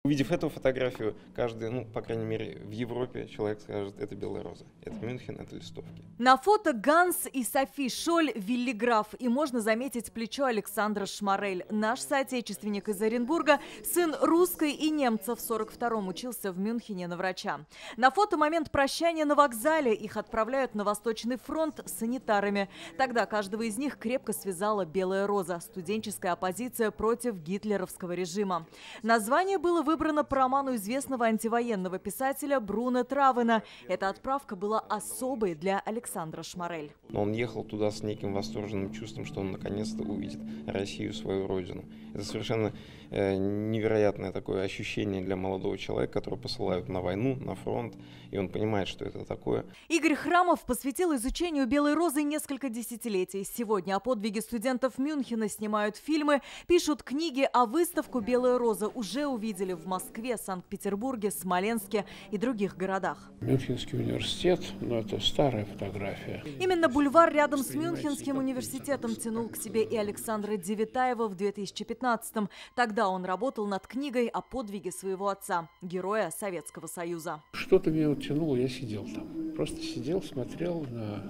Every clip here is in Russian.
Увидев эту фотографию, каждый, ну, по крайней мере, в Европе человек скажет: это белая роза, это Мюнхен, это листовки. На фото Ганс и Софи Шоль, Виллиграф, и можно заметить плечо Александра Шмарель. Наш соотечественник из Оренбурга, сын русской и немца, в 42-м учился в Мюнхене на врача. На фото момент прощания на вокзале. Их отправляют на Восточный фронт с санитарами. Тогда каждого из них крепко связала белая роза – студенческая оппозиция против гитлеровского режима. Название было выбрано по роману известного антивоенного писателя Бруно Травена. Эта отправка была особой для Александра Шмарель. Он ехал туда с неким восторженным чувством, что он наконец-то увидит Россию, свою родину. Это совершенно невероятное такое ощущение для молодого человека, которого посылают на войну, на фронт, и он понимает, что это такое. Игорь Храмов посвятил изучению белой розы несколько десятилетий. Сегодня о подвиге студентов Мюнхена снимают фильмы, пишут книги, а выставку «Белая роза» уже увидели в Москве, Санкт-Петербурге, Смоленске и других городах. Мюнхенский университет, но это старая фотография. Именно бульвар рядом с Мюнхенским университетом тянул к себе и Александра Девятаева в 2015-м. Тогда он работал над книгой о подвиге своего отца, героя Советского Союза. Что-то меня тянуло, я сидел там. Просто сидел, смотрел на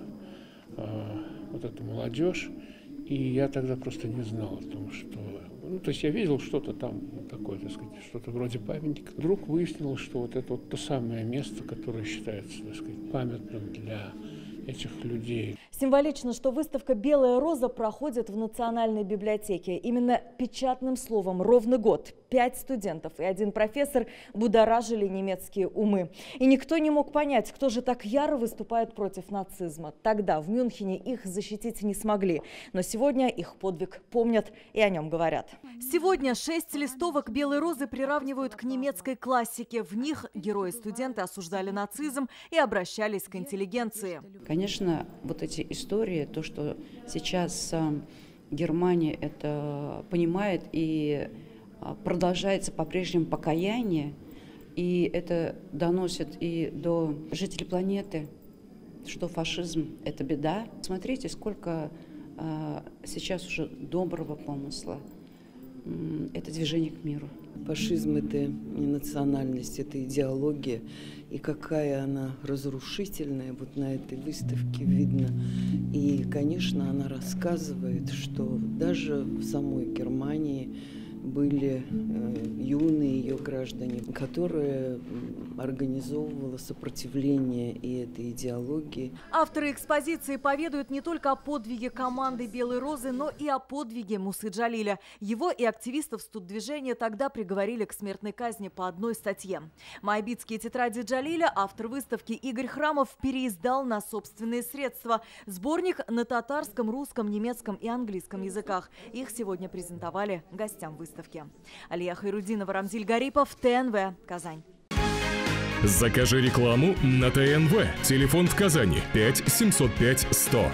вот эту молодежь. И я тогда просто не знал о том, что... Ну, то есть я видел что-то там такое, так сказать, что-то вроде памятника. Вдруг выяснилось, что вот это вот то самое место, которое считается, так сказать, памятным для этих людей. Символично, что выставка «Белая роза» проходит в Национальной библиотеке. Именно печатным словом ровно год 5 студентов и 1 профессор будоражили немецкие умы. И никто не мог понять, кто же так яро выступает против нацизма. Тогда в Мюнхене их защитить не смогли. Но сегодня их подвиг помнят и о нем говорят. Сегодня 6 листовок «Белой розы» приравнивают к немецкой классике. В них герои-студенты осуждали нацизм и обращались к интеллигенции. Конечно, вот эти истории, то, что сейчас Германия это понимает и продолжается по-прежнему покаяние, и это доносит и до жителей планеты, что фашизм – это беда. Смотрите, сколько сейчас уже доброго помысла. Это движение к миру. Фашизм – это не национальность, это идеология. И какая она разрушительная, вот на этой выставке видно. И, конечно, она рассказывает, что даже в самой Германии были юные ее граждане, которые организовывала сопротивление и этой идеологии. Авторы экспозиции поведают не только о подвиге команды «Белой розы», но и о подвиге Мусы Джалиля. Его и активистов студдвижения тогда приговорили к смертной казни по одной статье. «Моабитские тетради Джалиля» автор выставки Игорь Храмов переиздал на собственные средства. Сборник на татарском, русском, немецком и английском языках. Их сегодня презентовали гостям выставки. Алия Хайрудинова, Рамзиль Гарипов, ТНВ, Казань. Закажи рекламу на ТНВ. Телефон в Казани 5 705 100.